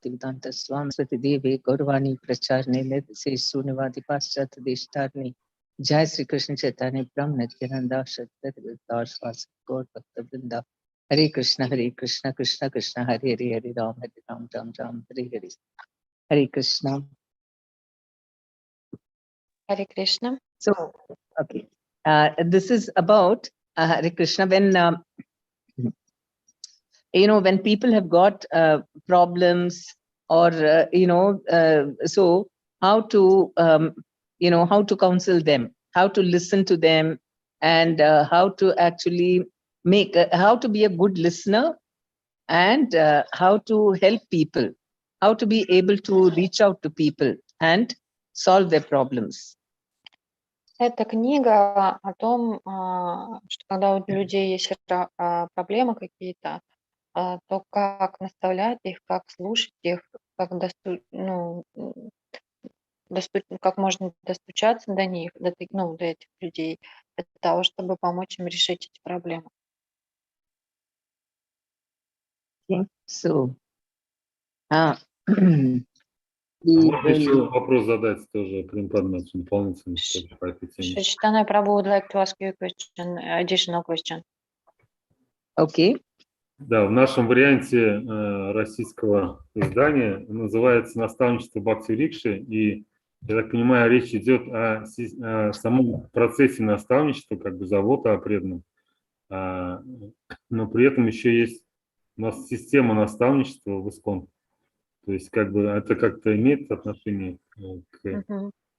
Bhaktivedanta Swami Swati Devi Gaurvani Pracharni Nidsi Sunivadi Paschat Deshtarni Jai Sri Krishna Chaitanya Brahma Nityananda Shakti Swasi Gaur Bhakta Vrinda Hare Krishna Krishna Krishna Hare Hare Hare Ram Ram Ram Hare Hare Hare Krishna. Hare Krishna. So, okay. This is about Hare Krishna. When when people have got problems, or so how to how to counsel them, how to listen to them, and how to actually make how to be a good listener, and how to help people, how to be able to reach out to people and solve their problems. Это книга о том, что когда у людей есть проблемы какие-то, то как наставлять их, как слушать их, как как можно достучаться до них, до этих людей, для того, чтобы помочь им решить эти проблемы. Okay. So, Можно еще вопрос задать тоже дополнительно по этой теме. Chaitanya Prabhu would like to ask you a question, additional question. Okay. Да, в нашем варианте российского издания называется «Наставничество Бхакти-врикше», и, я так понимаю, речь идет о самом процессе наставничества, как бы забота о преданном, но при этом еще есть у нас система наставничества в ИСККОН. То есть как бы это как-то имеет отношение к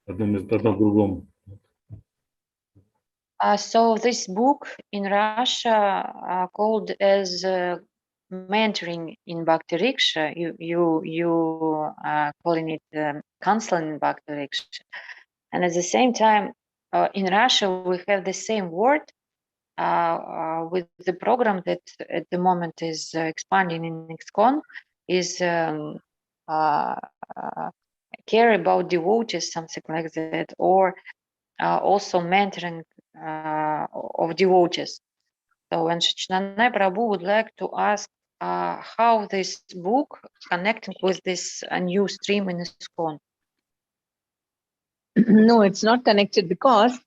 одному к другому. So this book in Russia called as mentoring in Bhakti-vrikse. You calling it counseling in Bhakti-vrikse, and at the same time in Russia we have the same word with the program that at the moment is expanding in ISKCON is care about devotees, something like that, or also mentoring of devotees. So, and Chaitanya Prabhu would like to ask how this book connecting with this new stream in ISKCON. No, it's not connected, because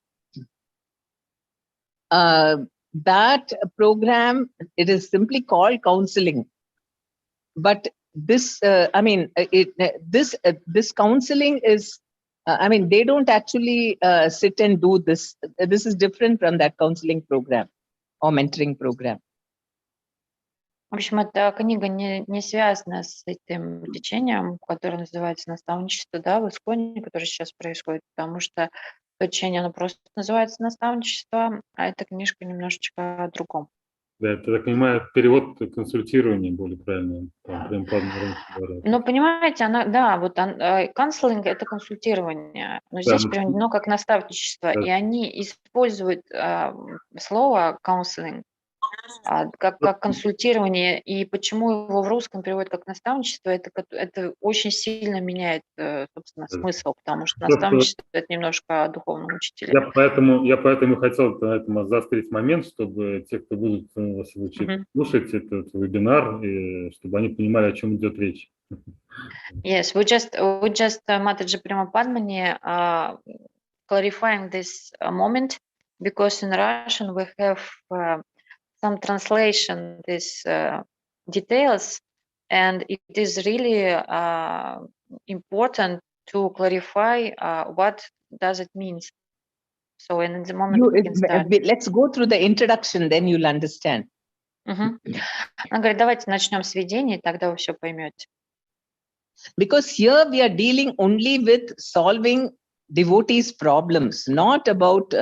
that program, it is simply called counseling. But this, this counseling is, they don't actually sit and do this. This is different from that counseling program or mentoring program. В общем, эта книга не связана с этим течением, которое называется наставничество, да, в ИСККОНе, которое сейчас происходит, потому что то течение, оно просто называется наставничество, а эта книжка немножечко о другом. Да, это, так понимаю, перевод консультирования более правильно. Ну, понимаете, counseling — это консультирование, но здесь переведено как наставничество, и они используют слово counseling как консультирование, и почему его в русском переводят как наставничество, это очень сильно меняет, собственно, смысл, потому что наставничество — это немножко о духовном учителе. Я поэтому хотел на этом заострить момент, чтобы те, кто будут слушать этот вебинар, и чтобы они понимали, о чем идет речь. Yes, we just Mataji Prema Padmini clarifying this moment, because in Russian we have some translation, these details, and it is really important to clarify what does it mean. So in the moment we can start. Let's go through the introduction, then you'll understand. Она говорит, давайте начнем с введения, тогда вы все поймете. Because here we are dealing only with solving devotees' problems, not about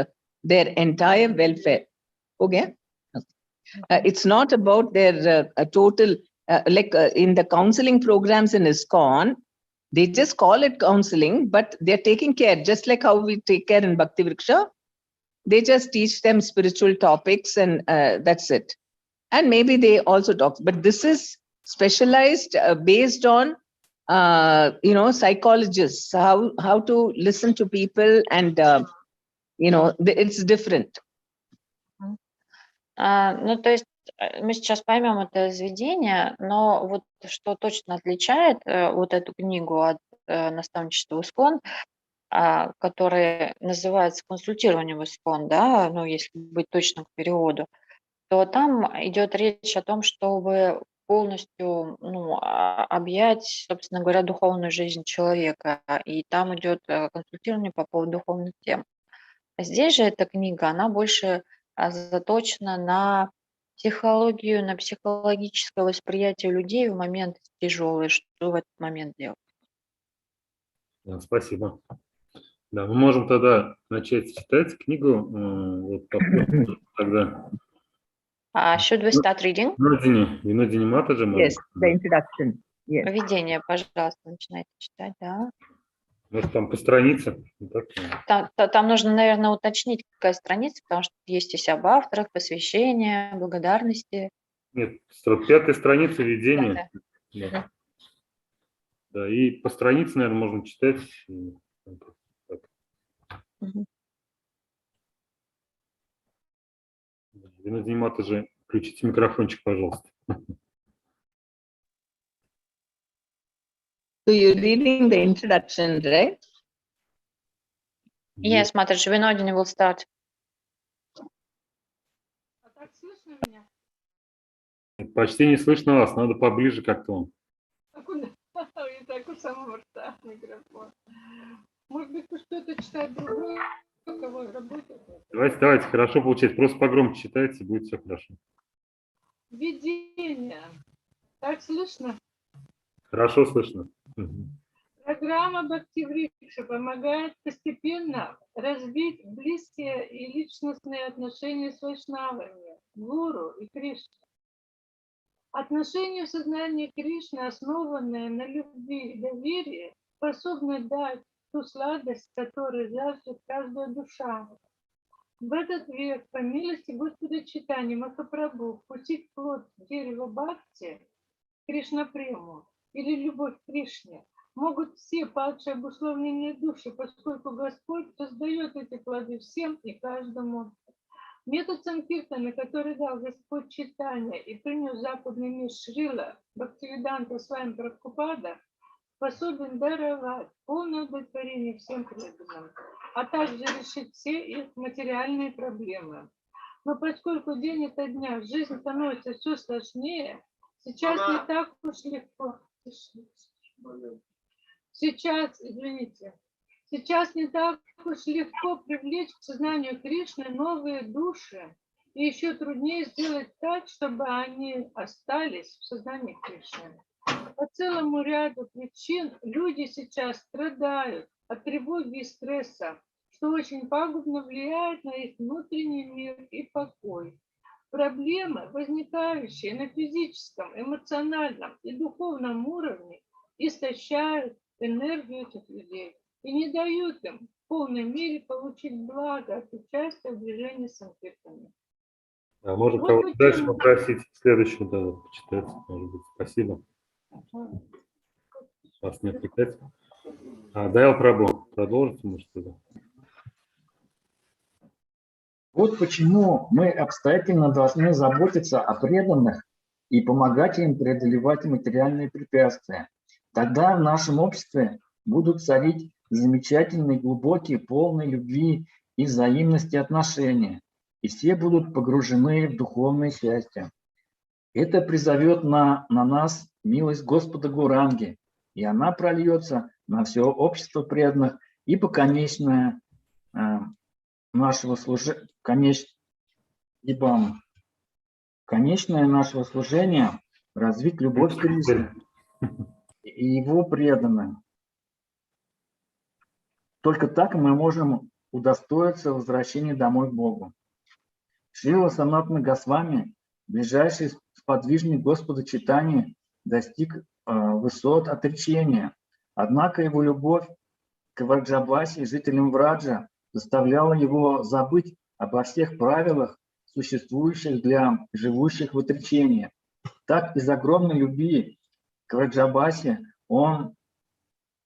their entire welfare. Okay? It's not about their total, in the counseling programs in ISKCON, they just call it counseling, but they're taking care, just like how we take care in Bhakti-vrikse. They just teach them spiritual topics, and that's it. And maybe they also talk, but this is specialized based on psychologists, how to listen to people, and it's different. Ну, то есть мы сейчас поймем это из Введения, но вот что точно отличает вот эту книгу от наставничества искон, которое называется консультирование в искон, да, ну, если быть точным к переводу, то там идет речь о том, чтобы полностью объять, собственно говоря, духовную жизнь человека. И там идет консультирование по поводу духовных тем. Здесь же эта книга, она больше заточена на психологию, на психологическое восприятие людей в момент тяжелый, что в этот момент делать. Да, спасибо. Да, мы можем тогда начать читать книгу. Вот тогда. Should we start reading? Введение Матаджи. Yes, the introduction. Yes. Введение, пожалуйста, начинайте читать, да. Может, там по странице? Там нужно, наверное, уточнить, какая страница, потому что есть и об авторах, посвящения, благодарности. Нет, 5-я страница введения. Да. Да, и по странице, наверное, можно читать. Введение Матаджи, включите микрофончик, пожалуйста. So you're reading the introduction, right? Yes, Mataji, Введение will start. Почти не слышно вас, надо поближе как-то. И так у самого рта микрофон. Может быть, что-то читать другое, кого работает? Давайте, хорошо получается. Просто погромче читайте, будет все хорошо. Введение. Так слышно? Хорошо слышно. Программа Бхакти-врикше помогает постепенно развить близкие и личностные отношения с вайшнавами, гуру и Кришной. Отношения в сознании Кришны, основанные на любви и доверии, способны дать ту сладость, которой жаждет каждая душа. В этот век, по милости Господа Чайтаньи Махапрабху, вкусить плод дерева Бхакти, Кришна Прему или любовь к Кришне, могут все падшие обусловленные души, поскольку Господь создает эти плоды всем и каждому. Метод санкиртаны, который дал Господь Чайтанья и принес западный мир Шрила Бхактивиданта Свами Прабхупада, способен даровать полное удовлетворение всем преданным, а также решить все их материальные проблемы. Но поскольку день ото дня жизнь становится все сложнее, сейчас не так уж легко. Сейчас не так уж легко привлечь к сознанию Кришны новые души, и еще труднее сделать так, чтобы они остались в сознании Кришны. По целому ряду причин люди сейчас страдают от тревоги и стресса, что очень пагубно влияет на их внутренний мир и покой. Проблемы, возникающие на физическом, эмоциональном и духовном уровне, истощают энергию этих людей и не дают им в полной мере получить благо от участия в движении санкиртаны. А можно кого-то дальше попросить следующую дату почитать, может быть. Спасибо. Вас не отвлекать. Даял Прабху, продолжите, может, тогда. Вот почему мы обстоятельно должны заботиться о преданных и помогать им преодолевать материальные препятствия. Тогда в нашем обществе будут царить замечательные, глубокие, полные любви и взаимности отношения, и все будут погружены в духовное счастье. Это призовет на нас милость Господа Гуранги, и она прольется на все общество преданных, ибо конечное нашего служения развить любовь к Кришне и его преданным. Только так мы можем удостоиться возвращения домой к Богу. Шрила Санатана Госвами, ближайший сподвижник Господа Чайтаньи, достиг высот отречения. Однако его любовь к Враджабасе, жителям Враджа, заставляла его забыть обо всех правилах, существующих для живущих в отречении. Так, из огромной любви к Враджабасе он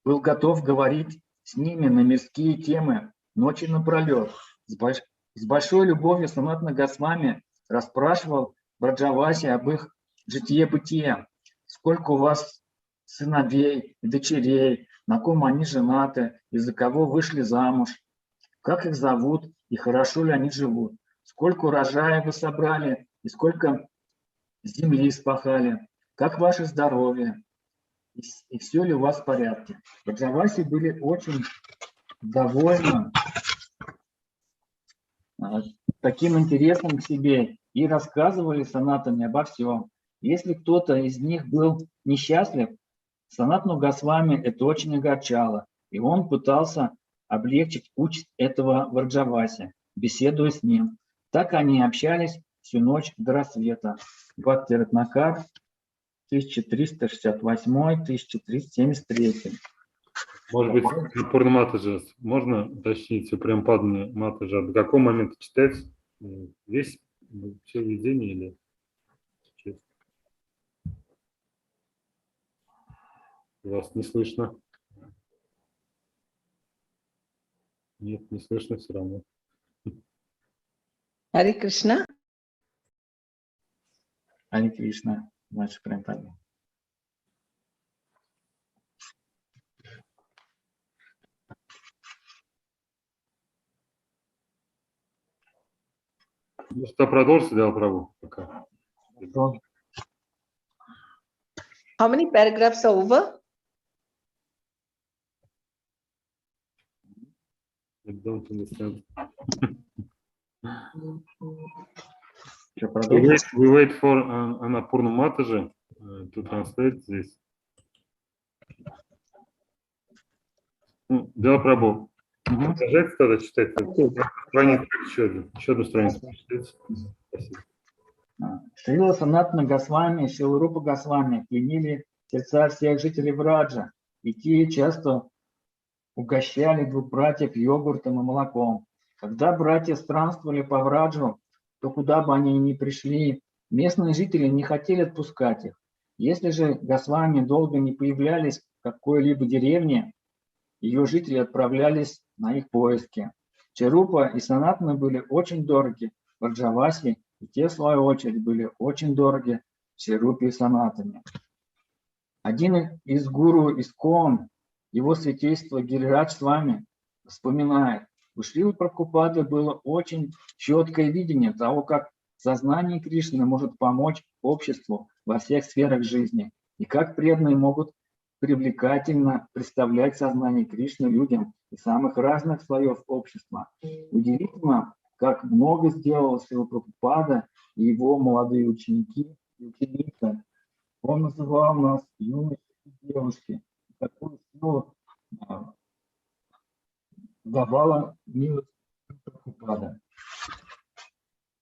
был готов говорить с ними на мирские темы ночи напролет. С большой любовью Санатана Госвами расспрашивал Враджавасе об их житие-бытие. Сколько у вас сыновей и дочерей, на ком они женаты, из-за кого вышли замуж, как их зовут и хорошо ли они живут, сколько урожая вы собрали и сколько земли спахали, как ваше здоровье и все ли у вас в порядке. Враджаваси были очень довольны таким интересом к себе и рассказывали санатане обо всем. Если кто-то из них был несчастлив, Санатану Госвами это очень огорчало, и он пытался облегчить участь этого Враджаваси, беседуя с ним. Так они общались всю ночь до рассвета. Бхакти-врикше, 1368-1373. Может быть, Пурна Матаджи, можно уточнить у Прем Падмини Матаджа, до какого момента читать? Весь все введение или часть? Вас не слышно. Нет, не слышно все равно. Харе Кришна. Харе Кришна, наш Прем Падмини. Ну что, продолжите, да, Прабху, пока. How many paragraphs are over? I don't understand. We wait for Annapurna Mataji to translate this. Да, Прабху. Продолжайте тогда читать. Страницу еще одну страницу прочитайте. Спасибо. Шрила Санатана Госвами и Шрила Рупа Госвами пленили сердца всех жителей Враджа, и те часто угощали двух братьев йогуртом и молоком. Когда братья странствовали по Враджу, то куда бы они ни пришли, местные жители не хотели отпускать их. Если же Госвами долго не появлялись в какой-либо деревне, ее жители отправлялись на их поиски. Чарупа и Санатана были очень дороги Враджаваси, и те, в свою очередь, были очень дороги Чарупе и Санатане. Один из гуру Искон, его святейство Гирирадж Свами, вспоминает, у Шрилы Прабхупады было очень четкое видение того, как сознание Кришны может помочь обществу во всех сферах жизни, и как преданные могут привлекательно представлять сознание Кришны людям из самых разных слоев общества. Удивительно, как много сделал Шрила Прабхупада и его молодые ученики и ученицы. Он называл нас юноши и девушки, такую силу давала милость Прабхупада.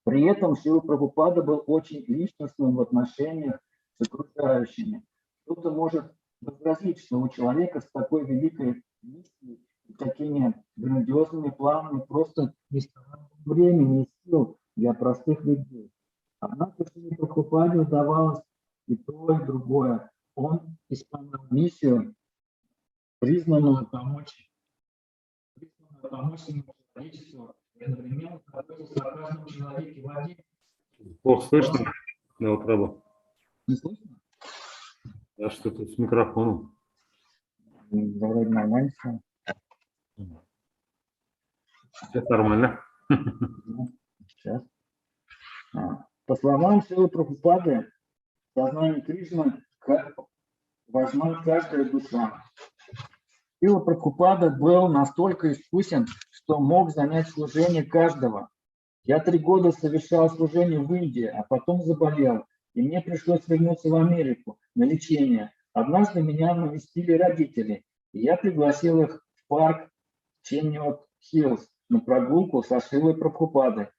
При этом Шрила Прабхупада был очень личностным в отношениях с окружающими. Кто-то может возразить, что у человека с такой великой миссией и такими грандиозными планами просто не оставалось времени и сил для простых людей. Однако Шриле Прабхупаде удавалось и то, и другое. Он исполнял миссию, признанную помочь человечеству, и одновременно заботиться о каждом человеке в один. Плохо слышно? Да, вот Прабху. Не слышно? Да, что-то с микрофоном. Да, вроде нормально все. Сейчас нормально. Сейчас. По словам Шрилы Прабхупады, сознание Кришны важна каждая душа. Шрила Прабхупада был настолько искусен, что мог занять служение каждого. Я 3 года совершал служение в Индии, а потом заболел, и мне пришлось вернуться в Америку на лечение. Однажды меня навестили родители, и я пригласил их в парк Ченниот-Хиллз на прогулку со Шрилой Прабхупадой.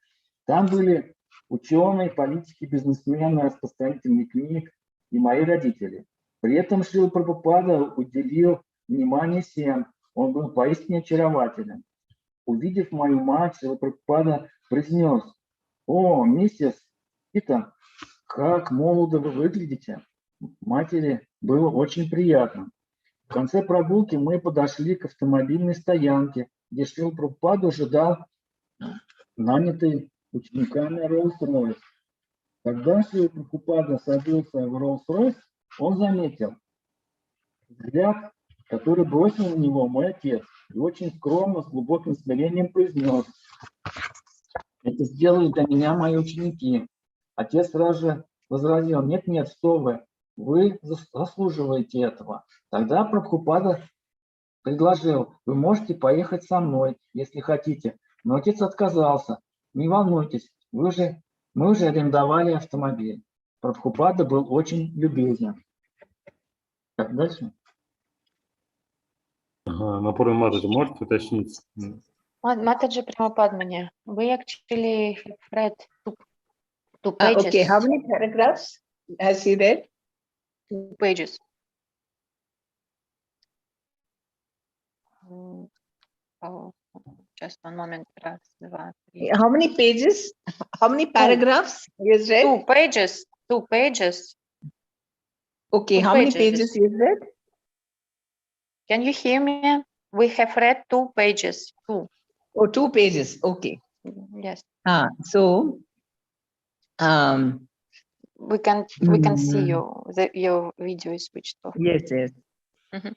Там были ученые, политики, бизнесмены, распространители книг и мои родители. При этом Шрила Прабхупада уделил внимание всем, он был поистине очарователен. Увидев мою мать, Шрила Прабхупада произнес: «О, миссис Пита, как молодо вы выглядите!» Матери было очень приятно. В конце прогулки мы подошли к автомобильной стоянке, где Шрила Прабхупада ожидал нанятый учениками Роллс-Ройс. Когда Шрила Прабхупада садился в Роллс-Ройс, он заметил взгляд, который бросил на него мой отец, и очень скромно, с глубоким смирением произнес: «Это сделали для меня мои ученики». Отец сразу же возразил: «Нет, что вы заслуживаете этого». Тогда Прабхупада предложил: «Вы можете поехать со мной, если хотите». Но отец отказался: «Не волнуйтесь, мы уже арендовали автомобиль». Прабхупада был очень любезен. Так, дальше. Напорно Матаджи, можете уточнить? Матаджи Према Падмини, we actually have read two pages. Okay, how many paragraphs has he read? 2 pages. Oh, just one moment. Раз, два, три. How many pages? How many paragraphs he has read? 2 pages. 2 pages. Okay, 2 how many pages. pages he has read? Can you hear me? We have read 2 pages. 2. Oh, 2 pages. Okay. Yes. So, We can see your video is switched off. Yes. Mhm.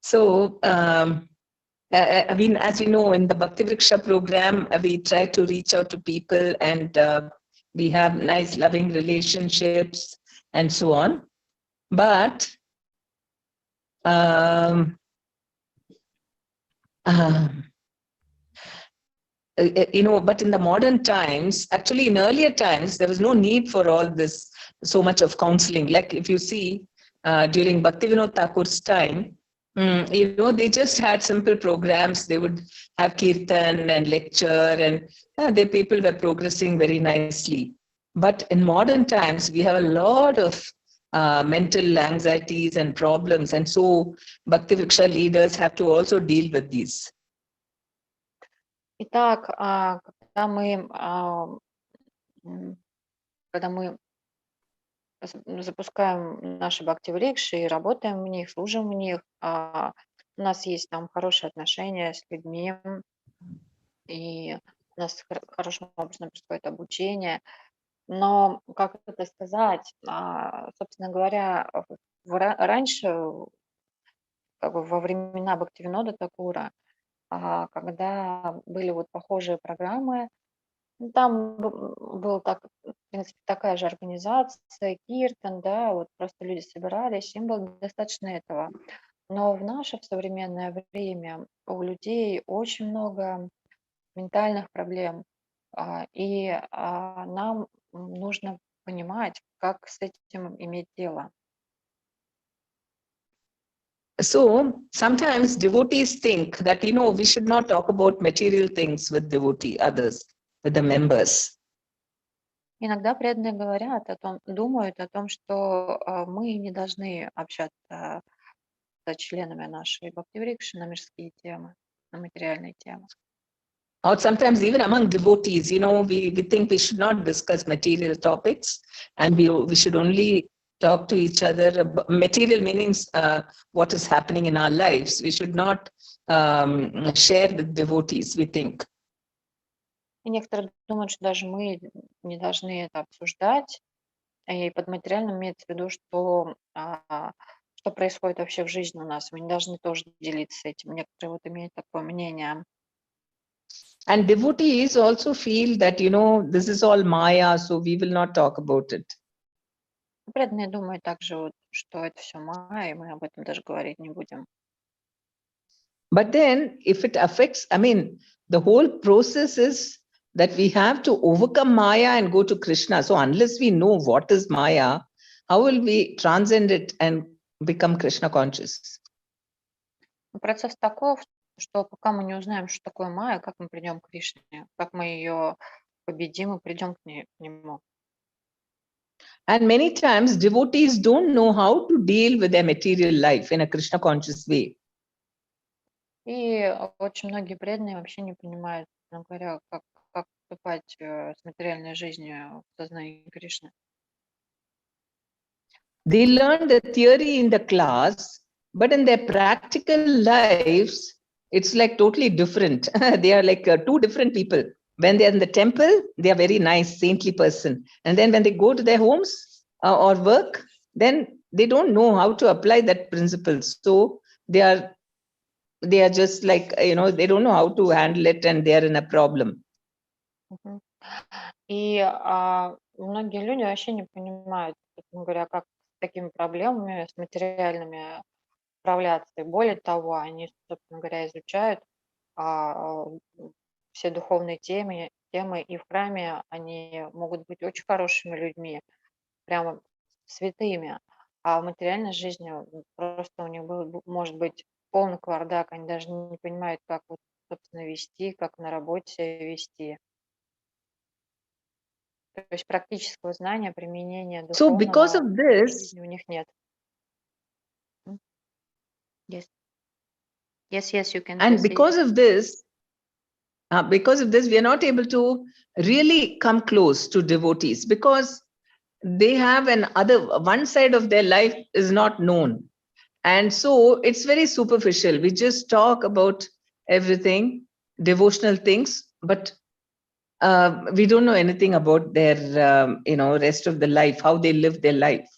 So, I mean, as you know, in the Bhakti-vrikše program, we try to reach out to people, and we have nice, loving relationships and so on. But but in the modern times, actually in earlier times, there was no need for all this, so much of counseling. Like if you see during Bhaktivinoda Thakur's time, they just had simple programs. They would have kirtan and lecture, and the people were progressing very nicely. But in modern times, we have a lot of mental anxieties and problems. And so Bhakti-vrikše leaders have to also deal with these. Итак, когда мы запускаем наши Бхакти-врикше и работаем в них, служим в них, у нас есть там хорошие отношения с людьми, и у нас хорошим образом происходит обучение. Но, как это сказать, собственно говоря, раньше, как бы во времена Бхактивинода Такура, когда были вот похожие программы, там была в принципе, такая же организация, киртан, да, вот просто люди собирались, им было достаточно этого. Но в наше современное время у людей очень много ментальных проблем, и нам нужно понимать, как с этим иметь дело. So sometimes devotees think that, we should not talk about material things with others, with the members. Иногда преданные думают о том, что мы не должны общаться с членами нашей Бхакти-врикши на мирские темы, на материальные темы. Or sometimes even among devotees, we think we should not discuss material topics, and we should only talk to each other. Material meanings what is happening in our lives. We should not share with devotees, we think. И некоторые думают, что даже мы не должны это обсуждать. И под материальным имеется в виду, что происходит вообще в жизни у нас. Мы не должны тоже делиться этим. Некоторые вот имеют такое мнение. And devotees also feel that, this is all Maya, so we will not talk about it. Преданные думают также, вот, что это все Майя, и мы об этом даже говорить не будем. But then, if it affects, the whole process is that we have to overcome Maya and go to Krishna. So unless we know what is Maya, how will we transcend it and become Krishna conscious? Процесс таков, что пока мы не узнаем, что такое Майя, как мы придем к Кришне, как мы ее победим и придем к нему. And many times devotees don't know how to deal with their material life in a Krishna conscious way. И очень многие преданные вообще не понимают, говоря, как поступать с материальной жизнью в сознании Кришны. They learn the theory in the class, but in their practical lives, it's like totally different. They are like two different people when they are in the temple, they are very nice, saintly person. And then when they go to their homes or work, then they don't know how to apply that principle. So they are just like, they don't know how to handle it, and they are in a problem. И многие люди вообще не понимают, собственно говоря, как с такими проблемами, с материальными справляться. И более того, они, собственно говоря, изучают все духовные темы, и в храме они могут быть очень хорошими людьми, прямо святыми, а в материальной жизни просто у них может быть полный кавардак, они даже не понимают, как вот, собственно, вести, как на работе себя вести. То есть практического знания, применения So because духовного of в this, жизни у них нет. Yes. Yes, you can and proceed. because of this, we are not able to really come close to devotees, because they have one side of their life is not known. And so it's very superficial. We just talk about everything, devotional things, but we don't know anything about their, rest of the life, how they live their life.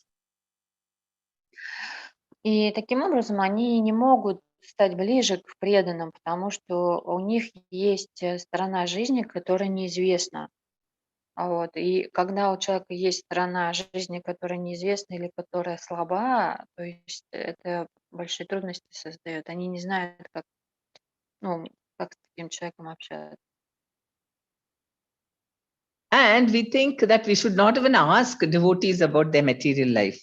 И таким образом они не могут стать ближе к преданным, потому что у них есть сторона жизни, которая неизвестна. Вот. И когда у человека есть сторона жизни, которая неизвестна или которая слаба, то есть это большие трудности создает. Они не знают, как с таким человеком общаться. And we think that we should not even ask devotees about their material life.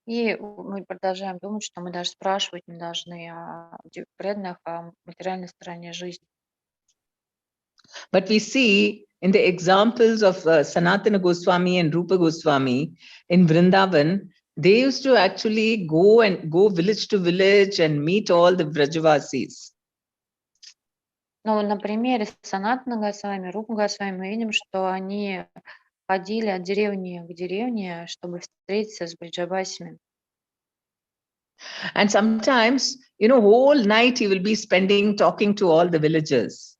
И мы продолжаем думать, что мы даже спрашивать не должны о преданных, о материальной стороне жизни. But we see in the examples of Sanatana Goswami and Rupa Goswami in Vrindavan, they used to actually go village to village and meet all the Vrajavasis. Ну, на примере Санатана Госвами, Рупа Госвами мы видим, что они ходили от деревни к деревне, чтобы встретиться с бриджабасями. And sometimes, whole night he will be spending talking to all the villagers.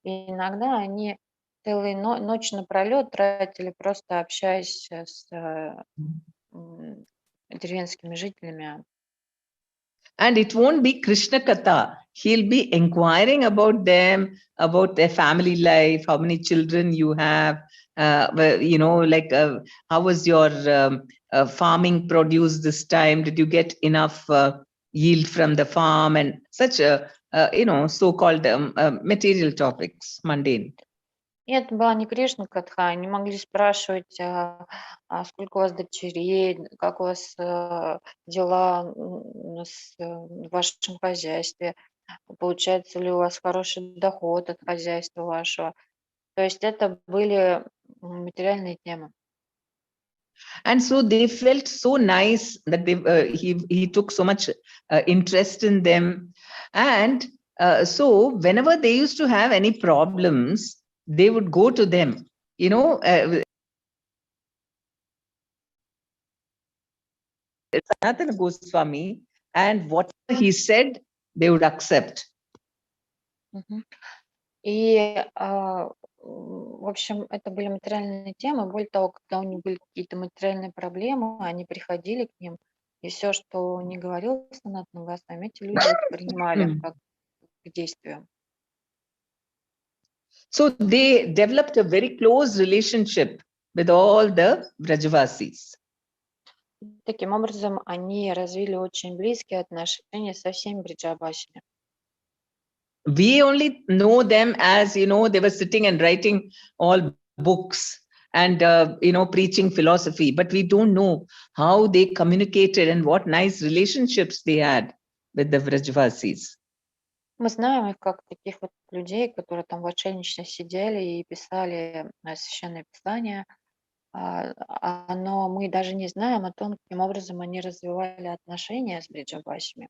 И иногда они целую ночь напролет тратили, просто общаясь с деревенскими жителями. And it won't be Krishna Katha. He'll be inquiring about them, about their family life, how many children you have, how was your farming produce this time? Did you get enough yield from the farm? And such so-called material topics, mundane. И это была не Кришна Катха, они могли спрашивать, сколько у вас дочерей, как у вас дела в вашем хозяйстве, получается ли у вас хороший доход от хозяйства вашего. То есть это были материальные темы. And so they felt so nice that he took so much interest in them. And so whenever they used to have any problems, they would go to them, Sanatana Goswami, and whatever he said, they would accept. И, в общем, это были материальные темы. Более того, когда у них были какие-то материальные проблемы, они приходили к ним, и все, что не говорил Санатана Госвами, эти люди принимали как к действию. So they developed a very close relationship with all the Vrajavasis. Таким образом, они развили очень близкие отношения со всеми бриджабасями. We only know them as, they were sitting and writing all books and, preaching philosophy, but we don't know how they communicated and what nice relationships they had with the Vrajavasis. Мы знаем их как таких вот людей, которые там в отшельничестве сидели и писали священное писание, но мы даже не знаем о том, каким образом они развивали отношения с бриджабасями.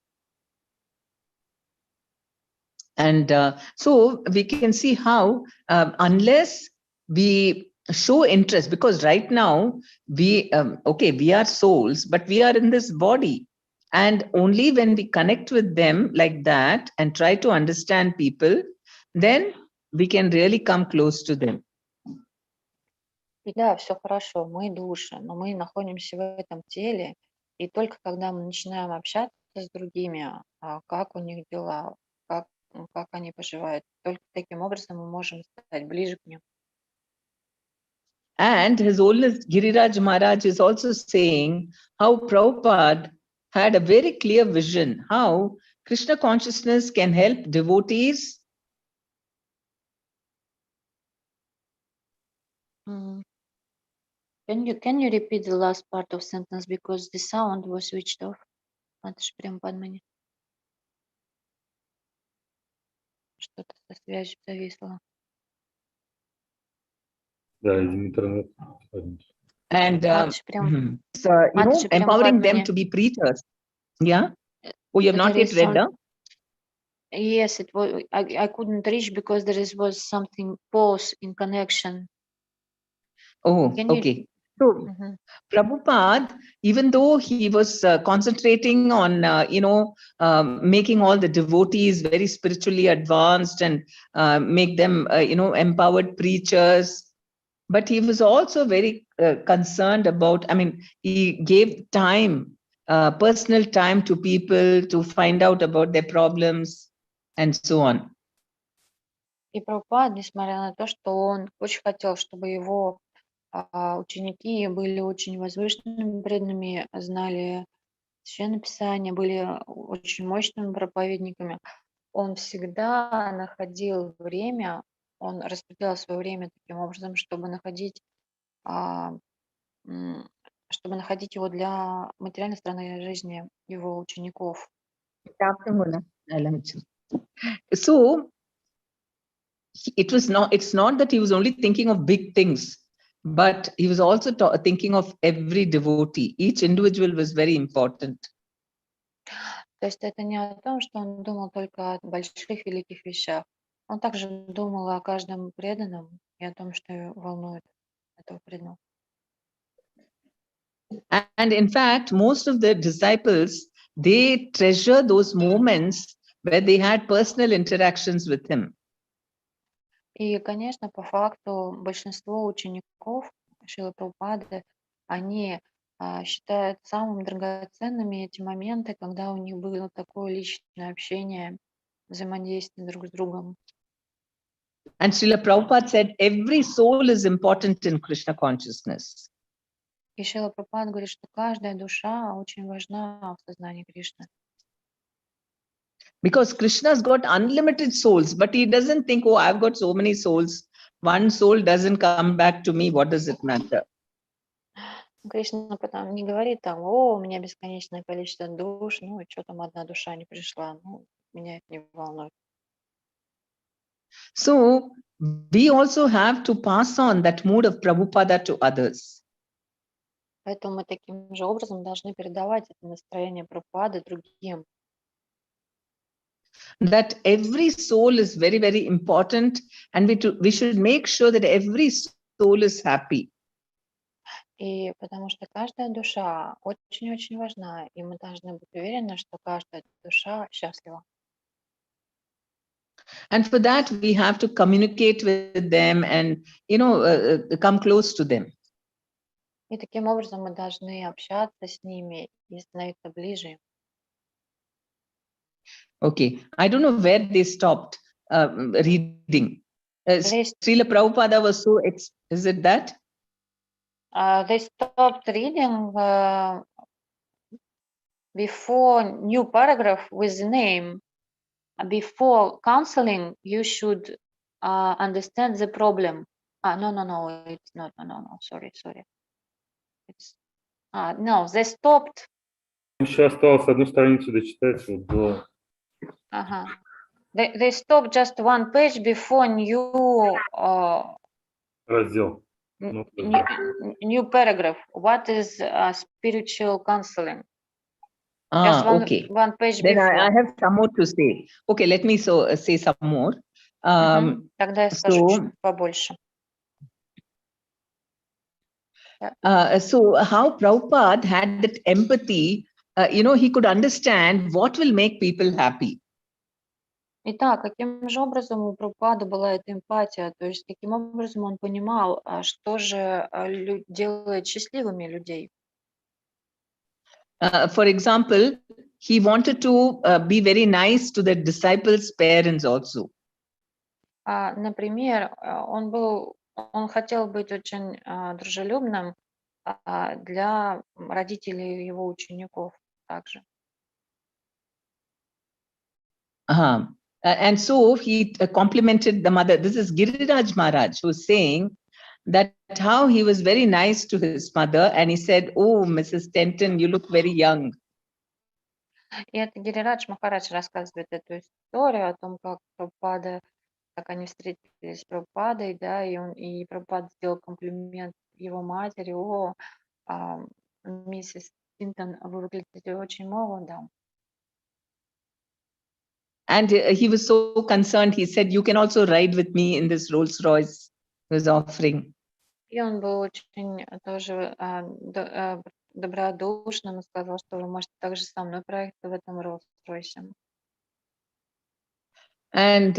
And so we can see how, unless we show interest, because right now we are souls, but we are in this body. And only when we connect with them like that and try to understand people, then we can really come close to them. И да, все хорошо, мы души, но мы находимся в этом теле, и только когда мы начинаем общаться с другими, как у них дела, как они поживают, только таким образом мы можем стать ближе к ним. And His Holiness Giriraj Maharaj is also saying how Prabhupada had a very clear vision how Krishna consciousness can help devotees. Can you repeat the last part of sentence because the sound was switched off? Это же прям Падмини. Что-то со связью зависло. Да, интернет. And прям, so, you know, прям empowering them Падмини. to be preachers. Yeah. Oh, you have not There yet is read down? Yes, it was. I couldn't reach because there was something pause in connection. Oh, Can you- okay. So Prabhupada, even though he was concentrating on, making all the devotees very spiritually advanced and make them, empowered preachers, but he was also very concerned about, he gave time, personal time to people to find out about their problems and so on. И Прабхупада, несмотря на то, что он очень хотел, чтобы его ученики были очень возвышенными, преданными, знали Священное Писание, были очень мощными проповедниками, он всегда находил время, он распределял свое время таким образом, чтобы находить его для материальной стороны жизни его учеников. So it's not that he was only thinking of big things, but he was also thinking of every devotee. Each individual was very important. То есть это не о том, что он думал только о больших великих вещах. Он также думал о каждом преданном и о том, что волнует этого преданного. And in fact, most of the disciples, they treasure those moments where they had personal interactions with him. И, конечно, по факту большинство учеников Шрилы Прабхупады, они считают самыми драгоценными эти моменты, когда у них было такое личное общение, взаимодействие друг с другом. And Srila Prabhupada said, every soul is important in Krishna consciousness. И Шрила Прабхупада говорит, что каждая душа очень важна в сознании Кришны. Because Krishna's got unlimited souls, but he doesn't think, oh, I've got so many souls. One soul doesn't come back to me. What does it matter? Кришна потом не говорит там, о, у меня бесконечное количество душ, ну, и что там одна душа не пришла, ну, меня это не волнует. So we also have to pass on that mood of Prabhupada to others. Поэтому мы таким же образом должны передавать это настроение Прабхупады другим. That every soul is very, very important, and we should make sure that every soul is happy. И потому что каждая душа очень-очень важна, и мы должны быть уверены, что каждая душа счастлива. And for that, we have to communicate with them and, come close to them. И таким образом мы должны общаться с ними и становиться ближе. Okay, I don't know where they stopped reading. Srila Prabhupada was so, is it that? They stopped reading before new paragraph with the name. Before counseling, you should understand the problem. No, it's not. No, sorry. It's no, they stopped. Еще осталось одну страницу дочитать до. They stopped just one page before new раздел. New paragraph. What is spiritual counseling? Okay. One page then before. I have some more to say. Okay, let me say some more. Тогда я скажу чуть побольше. So how Prabhupada had that empathy, he could understand what will make people happy. Итак, каким же образом у Прабхупады была эта эмпатия? То есть каким образом он понимал, что же делает счастливыми людей? For example, he wanted to be very nice to the disciples' parents also. Например, он хотел быть очень дружелюбным для родителей его учеников также. And so he complimented the mother. This is Giriraj Maharaj who's saying that how he was very nice to his mother, and he said, "Oh, Mrs. Stenton, you look very young." И это Гирирадж Махарадж рассказывает эту историю о том, как они встретились с Прабхупадой, да, и Прабхупада сделал комплимент его матери: "О, миссис Стинтон, вы выглядите очень молодо." And he was so concerned. He said, "You can also ride with me in this Rolls Royce." He was offering. И он был очень тоже добродушным и сказал, что вы можете также со мной проехать в этом Роллс-Ройсе. And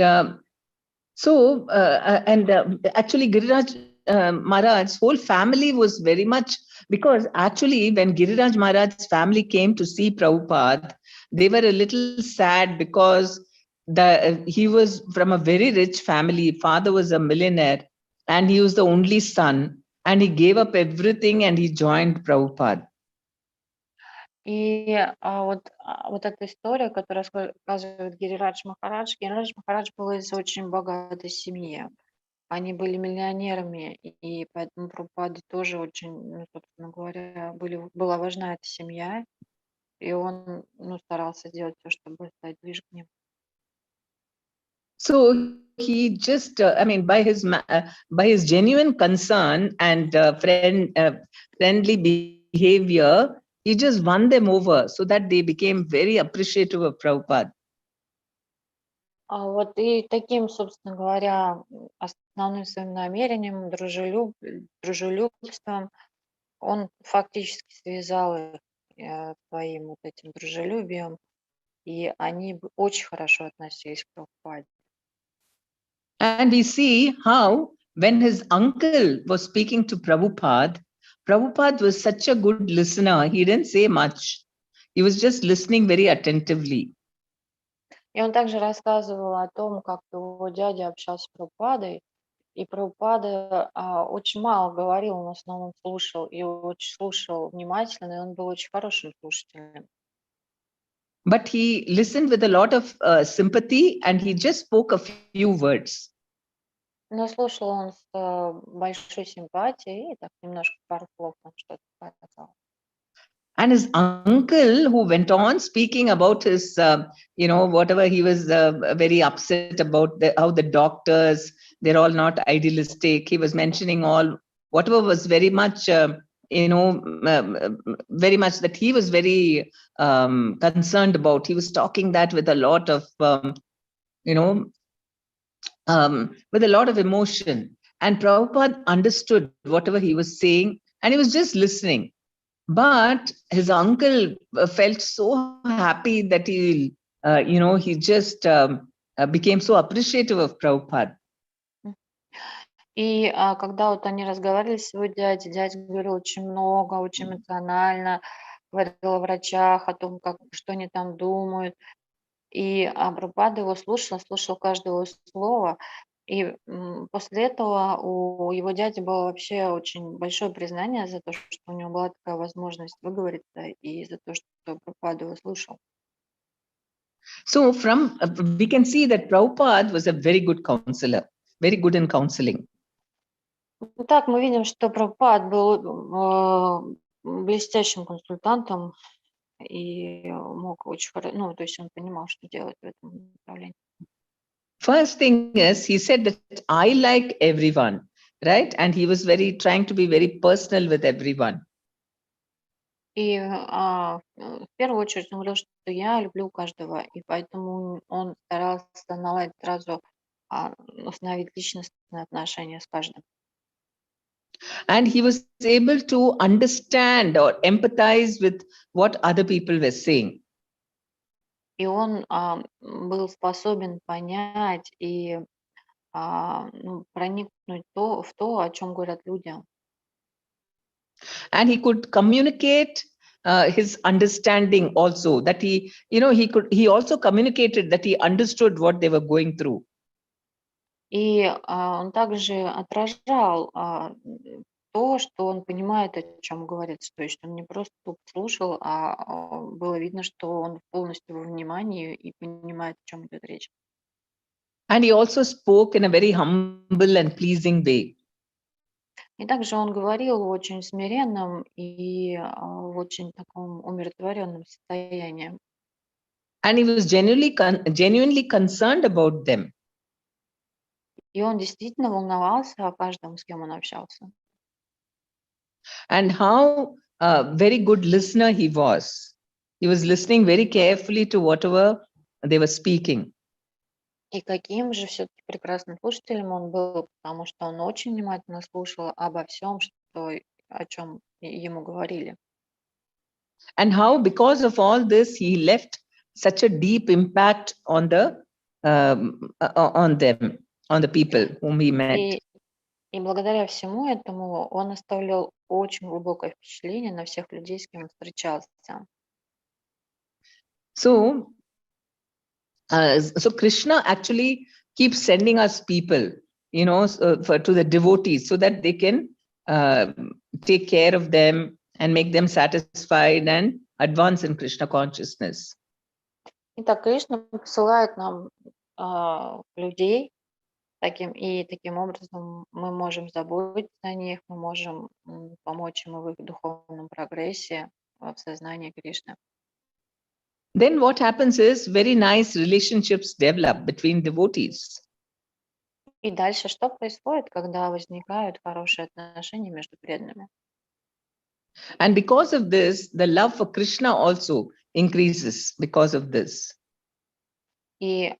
actually Giriraj Maharaj's whole family was very much, because actually when Giriraj Maharaj's family came to see Prabhupada, they were a little sad because he was from a very rich family. Father was a millionaire and he was the only son, and he gave up everything and he joined Prabhupada. И вот эта история, которую рассказывает Гирирадж Махарадж был из очень богатой семьи. Они были миллионерами, и поэтому Прабхупаде тоже очень, собственно говоря, была важна эта семья, и он старался сделать все, чтобы стать ближе к ним. So he just, by his genuine concern and friendly behavior, he just won them over so that they became very appreciative of Prabhupada. Вот и таким, собственно говоря, основным своим намерением, дружелюбством, он фактически связал их своим вот этим дружелюбием, и они очень хорошо относились к Прабхупаде. And we see how when his uncle was speaking to Prabhupada, Prabhupada was such a good listener. He didn't say much. He was just listening very attentively. И он также рассказывал о том, как его дядя общался с Прабхупадой, и Прабхупада очень мало говорил, он в основном слушал, и очень слушал внимательно, и он был очень хорошим слушателем. But he listened with a lot of sympathy, and he just spoke a few words. Но слушал он с большой симпатией, и так немножко пару слов он что-то сказал. And his uncle, who went on speaking about his, whatever he was very upset about, how the doctors, they're all not idealistic. He was mentioning all, whatever was very much, very much that he was very concerned about. He was talking that with a lot of, with a lot of emotion. And Prabhupada understood whatever he was saying, and he was just listening. But his uncle felt so happy that he just became so appreciative of Prabhupada. И когда вот они разговаривали с его дядей, дядя говорил очень много, очень эмоционально, говорил о врачах, о том, что они там думают. И Прабхупада его слушал каждое его слово. И после этого у его дяди было вообще очень большое признание за то, что у него была такая возможность выговориться, и за то, что Прабхупада его слушал. So we can see that Prabhupada was a very good counselor, very good in counseling. Так мы видим, что Прабхупад был блестящим консультантом и мог очень хорошо, то есть он понимал, что делать в этом направлении. First thing is, he said that I like everyone, right? And he was trying to be very personal with everyone. И в первую очередь он говорил, что я люблю каждого, и поэтому он старался наладить сразу, установить личностные отношения с каждым. And he was able to understand or empathize with what other people were saying. И он был способен понять и проникнуть в то, о чем говорят люди. And he could communicate his understanding also, that he also communicated that he understood what they were going through. И он также отражал то, что он понимает, о чем говорится. То есть он не просто слушал, а было видно, что он полностью во внимании и понимает, о чем идет речь. And he also spoke in a very humble and pleasing way. И также он говорил в очень смиренном и в очень таком умиротворенном состоянии. And he was genuinely concerned about them. И он действительно волновался о каждом, с кем он общался. And how very good listener he was. He was listening very carefully to whatever they were speaking. И каким же все-таки прекрасным слушателем он был, потому что он очень внимательно слушал обо всем, о чем ему говорили. And how, because of all this, he left such a deep impact on them, on the people whom he met. И благодаря всему этому он оставлял очень глубокое впечатление на всех людей, с кем он встречался. So Krishna actually keeps sending us people, to the devotees, so that they can take care of them and make them satisfied and advance in Krishna consciousness. Итак, Кришна посылает нам людей, таким образом мы можем заботиться о них, мы можем помочь им в их духовном прогрессе, в сознании Кришны. Then what happens is very nice relationships develop between devotees. И дальше что происходит, когда возникают хорошие отношения между преданными? And because of this, the love for Krishna also increases because of this. И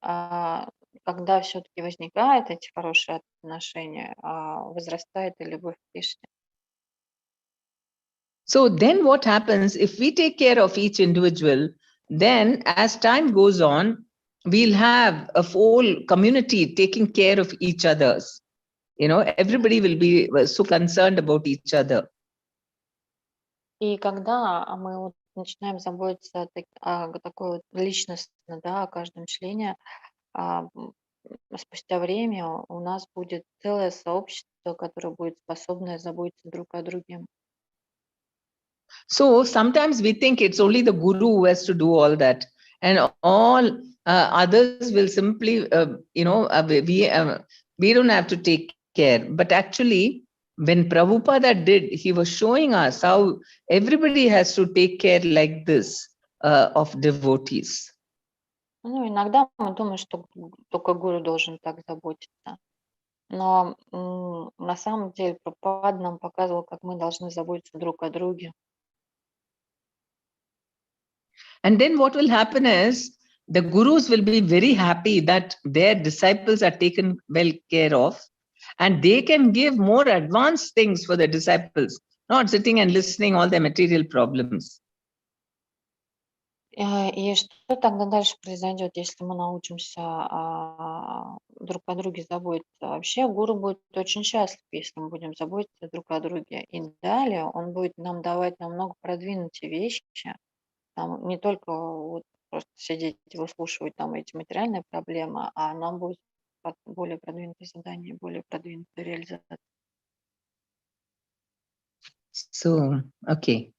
когда все-таки возникают эти хорошие отношения, возрастает и любовь к Кришне. So then what happens if we take care of each individual, then as time goes on, we'll have a whole community taking care of each others. Everybody will be so concerned about each other. И когда мы начинаем заботиться о такой личностно, о каждом члене, спустя время у нас будет целое сообщество, которое будет способно заботиться друг о друге. So sometimes we think it's only the guru who has to do all that, and all others will simply, we don't have to take care. But actually, when Prabhupada did, he was showing us how everybody has to take care like this of devotees. Иногда мы думаем, что только гуру должен так заботиться. Но на самом деле Прабхупада нам показывал, как мы должны заботиться друг о друге. And then what will happen is the gurus will be very happy that their disciples are taken well care of, and they can give more advanced things for the disciples, not sitting and listening all their material problems. И что тогда дальше произойдет, если мы научимся друг о друге заботиться? Вообще гуру будет очень счастлив, если мы будем заботиться друг о друге. И далее он будет нам давать намного продвинутые вещи, там, не только просто сидеть и выслушивать эти материальные проблемы, а нам будет более продвинутые задания, более продвинутая реализация. So, okay.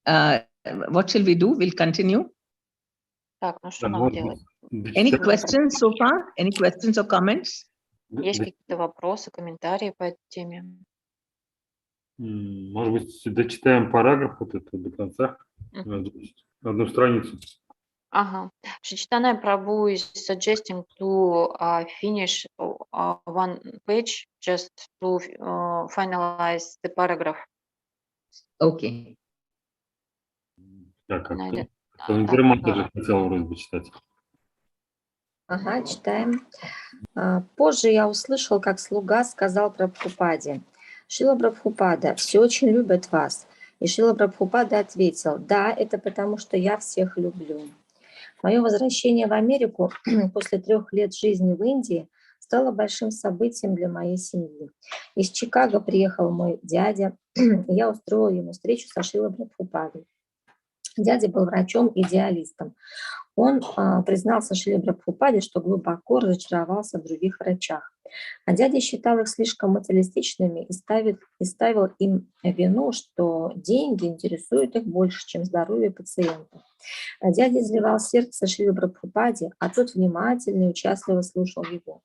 What shall we do? We'll continue. Так, что нам делать? Any questions so far? Any questions or comments? Есть какие-то вопросы, комментарии по этой теме? Может быть, дочитаем параграф до конца, одну страницу. Ч.1 Prabhu is suggesting to finish one page just to finalize the paragraph. Okay. Према тоже хотела вроде бы читать. Ага, читаем. Позже я услышал, как слуга сказал Прабхупаде: «Шрила Прабхупада, все очень любят вас». И Шрила Прабхупада ответил: «Да, это потому, что я всех люблю». Мое возвращение в Америку после 3 лет жизни в Индии стало большим событием для моей семьи. Из Чикаго приехал мой дядя, и я устроила ему встречу со Шрилой Прабхупадой. Дядя был врачом-идеалистом. Он признался Шриле Прабхупаде, что глубоко разочаровался в других врачах. А дядя считал их слишком материалистичными и ставил им вину, что деньги интересуют их больше, чем здоровье пациента. А дядя изливал сердце Шриле Прабхупаде, а тот внимательно и участливо слушал его.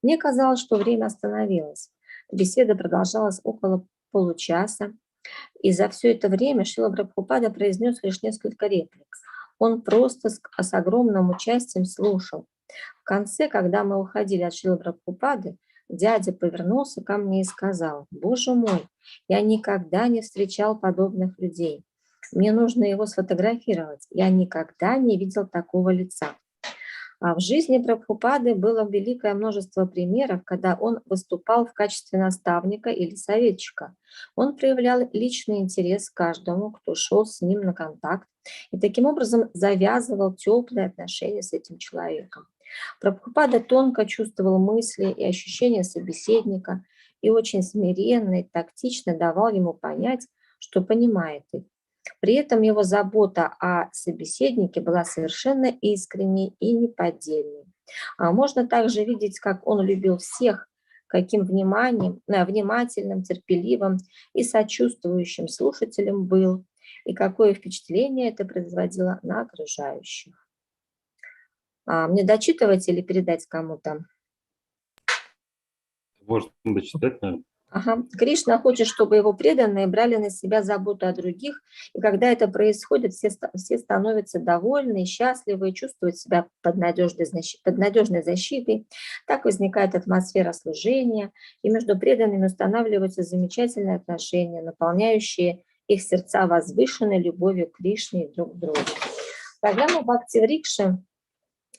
Мне казалось, что время остановилось. Беседа продолжалась около получаса, и за все это время Шрила Прабхупада произнес лишь несколько реплик. Он просто с огромным участием слушал. В конце, когда мы уходили от Шрилы Прабхупады, дядя повернулся ко мне и сказал: «Боже мой, я никогда не встречал подобных людей. Мне нужно его сфотографировать. Я никогда не видел такого лица». А в жизни Прабхупады было великое множество примеров, когда он выступал в качестве наставника или советчика. Он проявлял личный интерес к каждому, кто шел с ним на контакт, и таким образом завязывал теплые отношения с этим человеком. Прабхупада тонко чувствовал мысли и ощущения собеседника и очень смиренно и тактично давал ему понять, что понимает их. При этом его забота о собеседнике была совершенно искренней и неподдельной. Можно также видеть, как он любил всех, каким внимательным, терпеливым и сочувствующим слушателем был, и какое впечатление это производило на окружающих. Мне дочитывать или передать кому-то? Можно дочитать, наверное. Кришна хочет, чтобы его преданные брали на себя заботу о других, и когда это происходит, все становятся довольны, счастливы, чувствуют себя под надежной защитой. Так возникает атмосфера служения, и между преданными устанавливаются замечательные отношения, наполняющие их сердца возвышенной любовью к Кришне и друг к другу. Программа Бхакти-врикше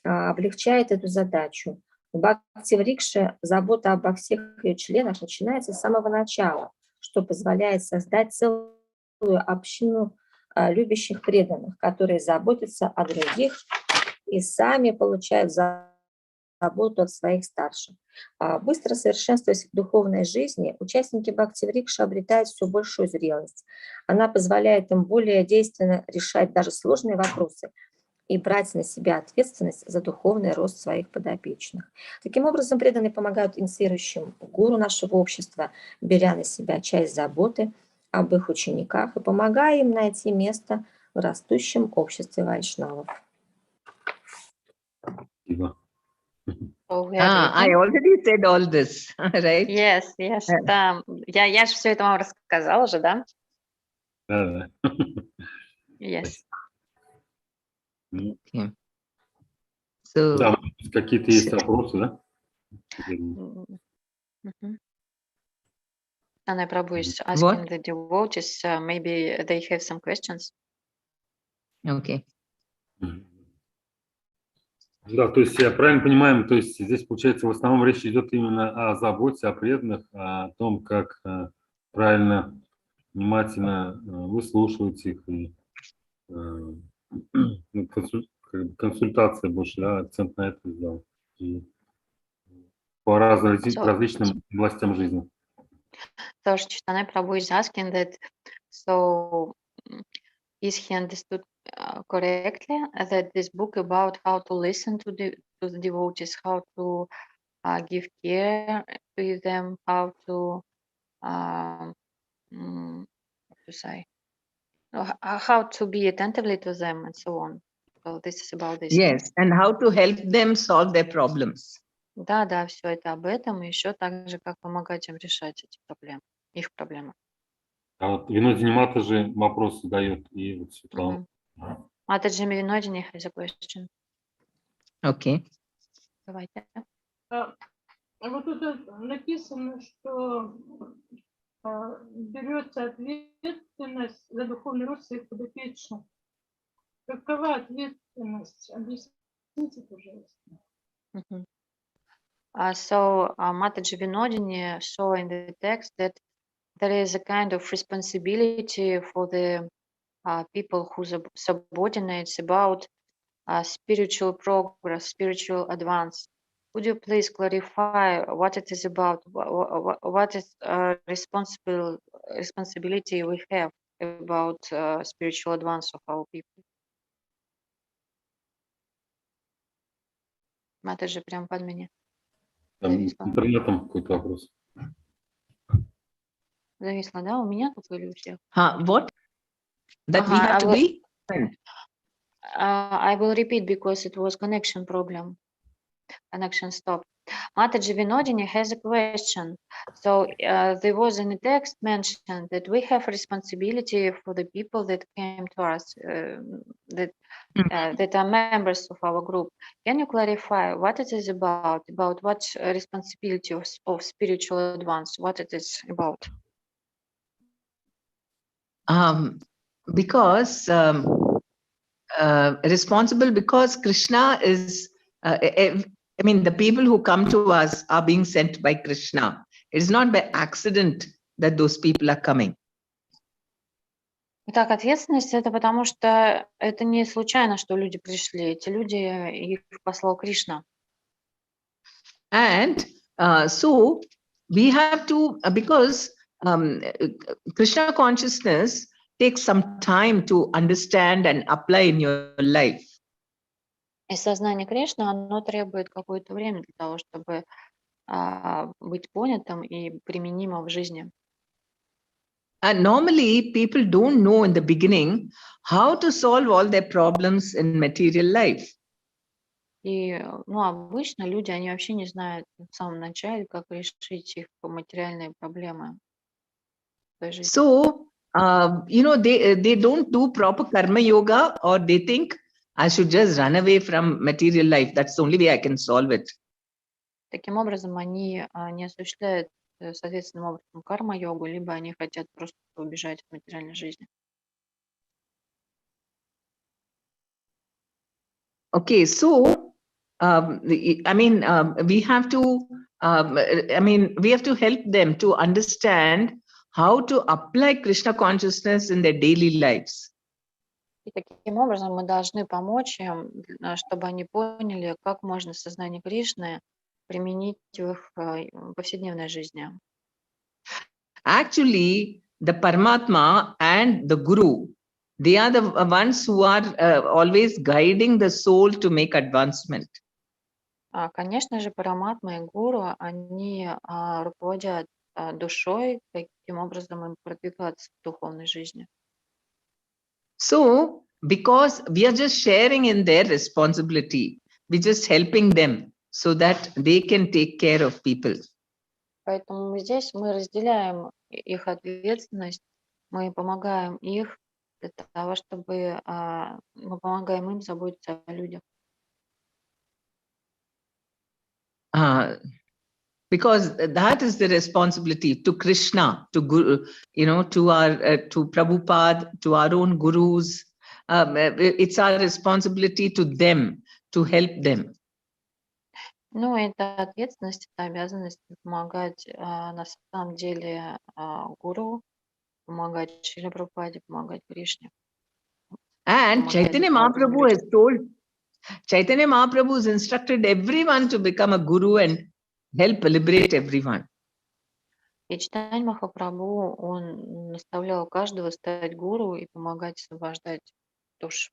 облегчает эту задачу. В Бхакти-врикше забота обо всех ее членах начинается с самого начала, что позволяет создать целую общину любящих преданных, которые заботятся о других и сами получают заботу от своих старших. Быстро совершенствуясь в духовной жизни, участники Бхакти-врикши обретают все большую зрелость. Она позволяет им более действенно решать даже сложные вопросы и брать на себя ответственность за духовный рост своих подопечных. Таким образом, преданные помогают инициирующим гуру нашего общества, беря на себя часть заботы об их учениках и помогая им найти место в растущем обществе вайшнавов. I already said all this, right? Yes. Да. Я же все это вам рассказала же, да? Да. Yes. Okay. So, Да, какие-то есть вопросы, да? Anna Prabhu is asking the devotees, maybe they have some questions. Okay. Да, то есть я правильно понимаю, то есть здесь, получается, в основном речь идет именно о заботе о преданных, о том, как правильно, внимательно выслушивать их, и консультация больше, да, акцент на это сделал, и по различным областям жизни. So Chaitanya Prabhu is asking that, so is he understood correctly that this book about how to listen to the devotees, how to give care to them, how to how to be attentively to them and so on. So this is about this. Yes, and how to help them solve their problems. Да, все это об этом, и еще также, как помогать им решать эти проблемы, их проблемы. А вот Винодини Мата же вопрос задает, и вот Светлана. Матаджи Винодини has a question. Okay. Давайте. Вот тут написано, что берется ответственность за духовный рост своих подопечных. Какова ответственность? Объясните, пожалуйста. So Mataji Vinodini saw in the text that there is a kind of responsibility for the people who subordinates about spiritual progress, spiritual advance. Could you please clarify what it is about? What is responsibility we have about spiritual advance of our people? Матаджи, прям Падмини. Там интернетом какой-то вопрос. Зависло, да? У меня тут или у всех? What? That we have to be? I will repeat because it was connection problem. Connection stopped. Mataji Vinodini has a question. So there was in the text mentioned that we have responsibility for the people that came to us, that are members of our group. Can you clarify what it is about what responsibility of spiritual advance, what it is about? Because responsible because Krishna is, I mean, the people who come to us are being sent by Krishna. It is not by accident that those people are coming. Итак, ответственность это потому что это не случайно, что люди пришли. Эти люди, их послал Кришна. And so we have to, because Krishna consciousness takes some time to understand and apply in your life. И сознание Кришны, оно требует какое-то время для того, чтобы быть понятым и применимым в жизни. And normally people don't know in the beginning how to solve all their problems in material life. И, обычно люди, они вообще не знают в самом начале, как решить их материальные проблемы в той жизни. So, they don't do proper karma yoga, or they think I should just run away from material life. That's the only way I can solve it. Таким образом, они не осуществляют соответственным образом карма-йогу, либо они хотят просто убежать от материальной жизни. Okay, so we have to help them to understand how to apply Krishna consciousness in their daily lives. И таким образом мы должны помочь им, чтобы они поняли, как можно сознание Кришны применить в их повседневной жизни. Actually, the Paramatma and the Guru, they are the ones who are always guiding the soul to make advancement. Конечно же, Параматма и Гуру, они руководят душой, таким образом им продвигаться в духовной жизни. So, because we are just sharing in their responsibility, we're just helping them so that they can take care of people. Поэтому здесь мы разделяем их ответственность, мы помогаем их для того, чтобы мы помогаем им заботиться о людях. Because that is the responsibility to Krishna, to Guru, to Prabhupada, to our own gurus. It's our responsibility to them to help them. Это ответственность, это обязанность помогать на самом деле гуру, помогать Шрила Прабхупаде, помогать Кришне. And Chaitanya Mahaprabhu has told, Chaitanya Mahaprabhu has instructed everyone to become a guru and help liberate everyone. И Чайтанья Махапрабху, он наставлял каждого стать гуру и помогать освобождать душ.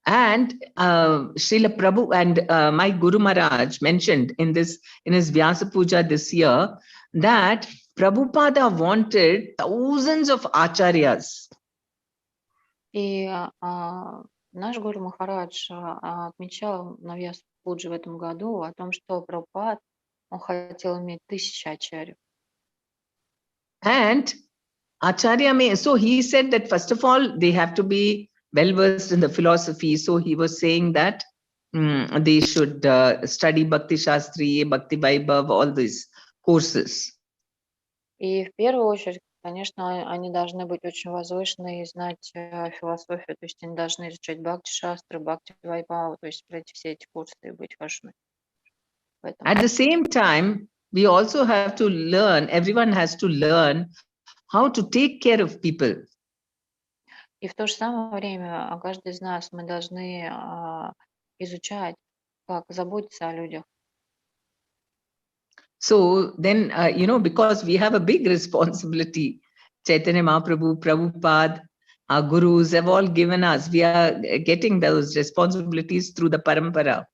And Srila Prabhu and my Guru Maharaj mentioned in his Vyasa Puja this year that Prabhupada wanted thousands of acharyas. И наш Гуру Махарадж отмечал на Vyasa Puja в этом году о том, что Прабхупад, он хотел иметь 1000 ачарьев. And acharya so he said that first of all they have to be well versed in the philosophy. So he was saying that they should study Bhakti Shastri, Bhakti Vaibhav, all these courses. И в первую очередь, конечно, они должны быть очень возвышенные и знать философию, то есть они должны изучать Бхакти Шастры, Бхакти Вайбхаву, то есть пройти все эти курсы и быть хорошими. At the same time, we also have to learn, everyone has to learn how to take care of people. И в то же самое время каждый из нас мы должны изучать, как заботиться о людях. So then, because we have a big responsibility, Chaitanya Mahaprabhu, Prabhupada, our gurus have all given us. We are getting those responsibilities through the parampara.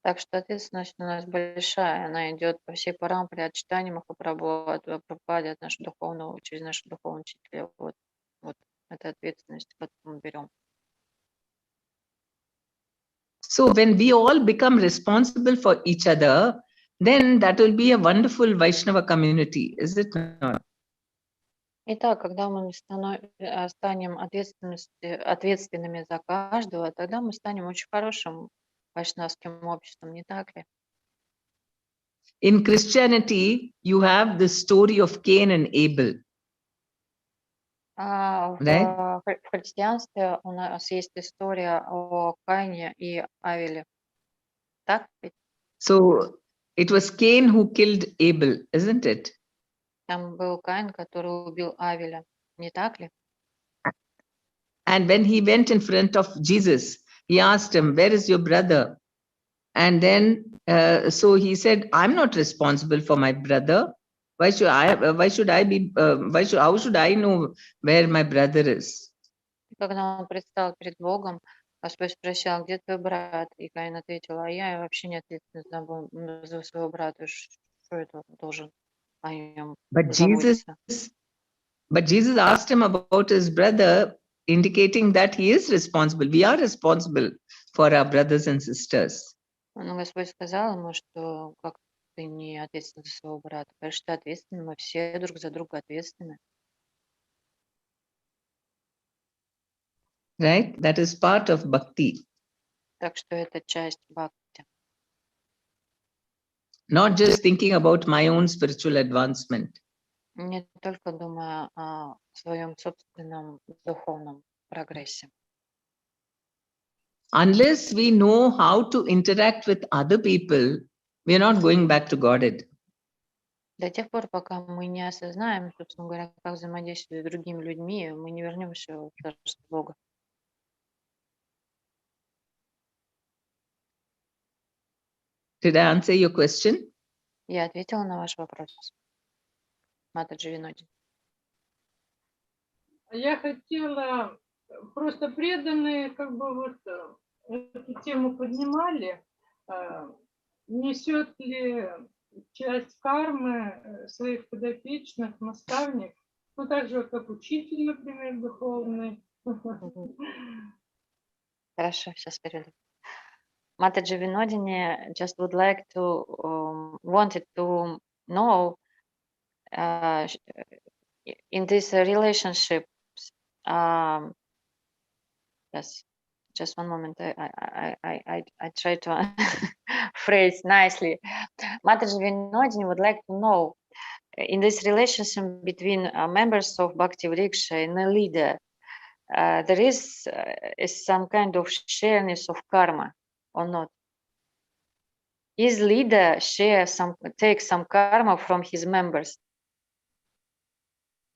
Так что ответственность у нас большая, она идет по всей парампаре от читания Махапрабху, от Прабхупады, от нашего духовного, через нашего духовного учителя. Вот это ответственность, которую мы берем. So when we all become responsible for each other, then that will be a wonderful Vaishnava community, is it not? Итак, когда мы станем ответственными за каждого, тогда мы станем очень хорошим вайшнавским обществом, не так ли? In Christianity, you have the story of Cain and Abel. В христианстве у нас есть история о Каине и Авеле. Так ведь? So it was Cain who killed Abel, isn't it? Там был Каин, который убил Авеля, не так ли? And when he went in front of Jesus, he asked him, "Where is your brother?" And then, so he said, "I'm not responsible for my brother. How should I know where my brother is?" Когда он предстал перед Богом, Господь спросил: где твой брат? И Каин ответил: а я вообще не ответственен за своего брата, что это должен о нем заботиться. But Jesus asked him about his brother, indicating that he is responsible. We are responsible for our brothers and sisters. Но Господь сказал ему, что как ты не ответственен за своего брата. Конечно, ты ответственен, мы все друг за друга ответственны. Right? That is part of bhakti. Так что это часть бхакти. Not just thinking about my own spiritual advancement. Не только думая о своем собственном духовном прогрессе. Unless we know how to interact with other people, we are not going back to Godhead. До тех пор, пока мы не осознаем, собственно говоря, как взаимодействовать с другими людьми, мы не вернемся в Царство Бога. Did I answer your question? Я ответила на ваш вопрос. Матаджи Винодин. Я хотела, просто преданные как бы вот эту тему поднимали, несет ли часть кармы своих подопечных наставник, ну так же, как учитель, например, духовный. Хорошо, сейчас перейду. Матаджи Винодини just would like to wanted to know in this relationship. Yes, just one moment. I try to phrase nicely. Mataji Vinodini would like to know in this relationship between members of Bhakti-vrikše and a leader, there is some kind of shareness of karma or not? Is leader take some karma from his members?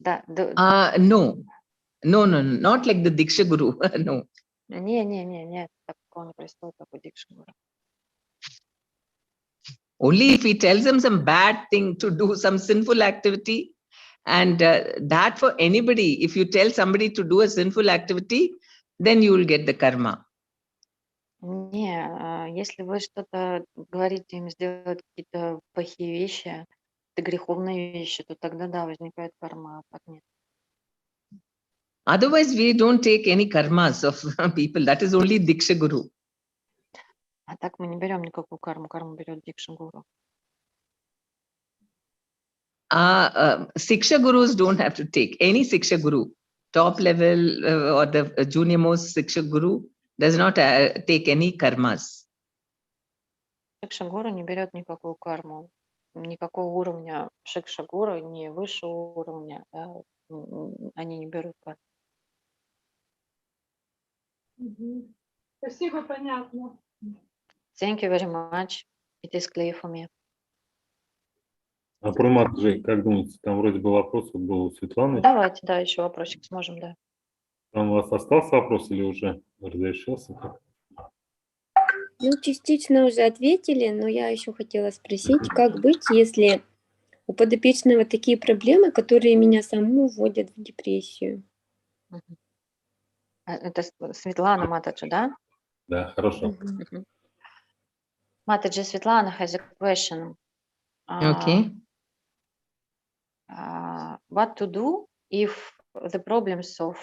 No, not like the Diksha Guru. No. Не, такого не происходит, как у Дикша Гуру. Only if he tells him some bad thing to do, some sinful activity, and that for anybody, if you tell somebody to do a sinful activity, then you will get the karma. Не, если вы что-то говорите им сделать какие-то плохие вещи, греховные вещи, то тогда да, возникает карма, а так нет. Otherwise, we don't take any karmas of people. That is only Diksha Guru. А так мы не берем никакую карму. Карму берет Дикша Гуру. Siksha Gurus don't have to take. Any Siksha Guru, top level or the junior most Siksha Guru, does not take any karmas. Шикша Гуру не берет никакую карму. Никакого уровня Шикша Гуру, ни высшего уровня, они не берут карму. Спасибо, понятно. Thank you very much. It is clear for me. А про Матаджи, как думаете, там вроде бы вопрос был у Светланы. Давайте, да, еще вопросик сможем, да. Там у вас остался вопрос или уже разрешился? Ну, частично уже ответили, но я еще хотела спросить, как быть, если у подопечного такие проблемы, которые меня саму вводят в депрессию? Это Светлана Матаджи, да? Да, хорошо. Матаджи, Светлана has a question. Okay. What to do if the problems of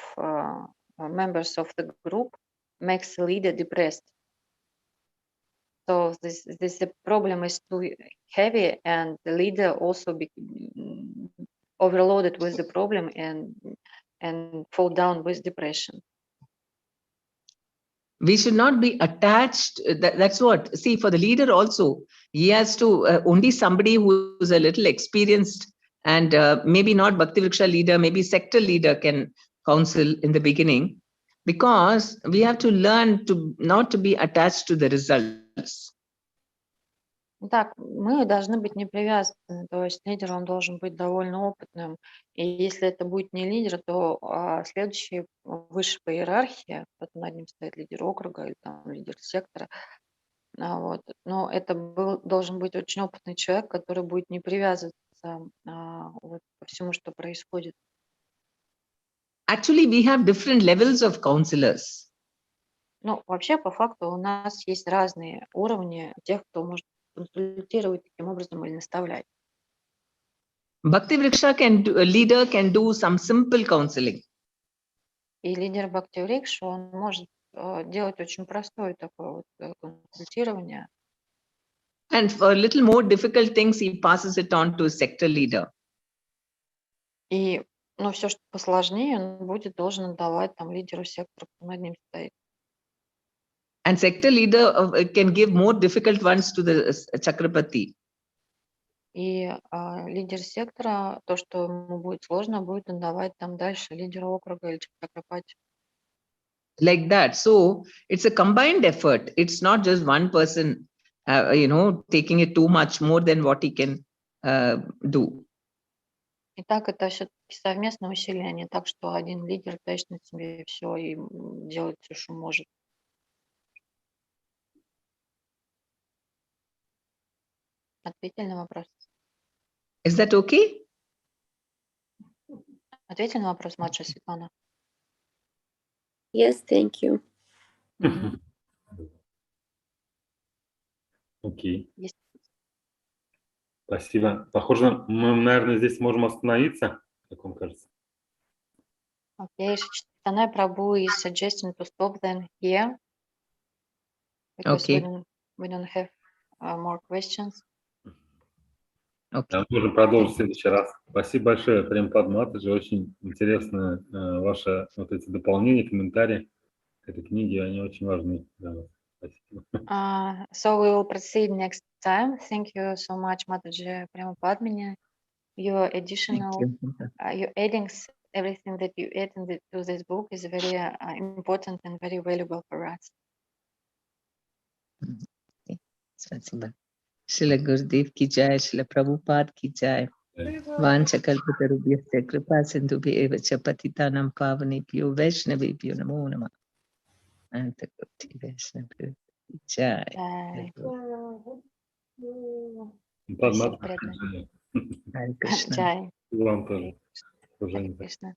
members of the group makes the leader depressed? So this the problem is too heavy, and the leader also be overloaded with the problem and fall down with depression. We should not be attached. That's what. See, for the leader also, he has to only somebody who is a little experienced and maybe not Bhakti-vrikše leader, maybe sector leader can counsel in the beginning, because we have to learn to not to be attached to the results. Так, мы должны быть не привязаны, то есть лидер, он должен быть довольно опытным. И если это будет не лидер, то следующий выше по иерархии, потом над ним стоит лидер округа или там лидер сектора. Вот. Но это должен быть очень опытный человек, который будет не привязываться вот, ко всему, что происходит. Actually, we have different levels of counselors. Ну, вообще, по факту, у нас есть разные уровни тех, кто может консультировать таким образом или наставлять. Bhakti-vrikše leader can do some simple counseling. И лидер Бхакти-врикше, он может делать очень простое такое вот консультирование. And for a little more difficult things, he passes it on to a sector leader. И, ну, все, что посложнее, он должен отдавать там лидеру сектора, кто над ним стоит. And sector leader can give more difficult ones to the Chakrapati. И лидер сектора, то, что ему будет сложно, будет отдавать там дальше лидеру округа или Чакрапати. Like that. So it's a combined effort. It's not just one person, taking it too much more than what he can do. Итак, это все-таки совместное усилие, не так, что один лидер тащит на себе все и делает все, что может. Ответили на вопрос? Is that okay? Ответили на вопрос, младшая Светлана? Yes, thank you. Окей. Есть. Спасибо. Похоже, мы, наверное, здесь можем остановиться, как вам кажется. Okay, Chaitanya Prabhu is suggesting to stop then here because Okay. we don't have more questions. Okay. Можем продолжить в следующий раз. Спасибо большое, Према Падмини. Очень интересно ваши вот эти дополнения, комментарии к этой книге, они очень важны для нас. Спасибо. So we will proceed next time. Thank you so much, Mataji Prema Padmini. Your additional, your adding everything that you add to this book is very important and very valuable for us. Spasiba. Shila Gurudev ki jai, Shila Prabhupada ki jai. Vancha kalpatarubhyasya kripa sindhubhya eva cha patitanam pavanebhyo vaishnavebhyo namo namah. Anta Gurti Vaishnavebhyo ki jai. Падмини. Hare Krishna. Jai. Вам тоже. Hare Krishna.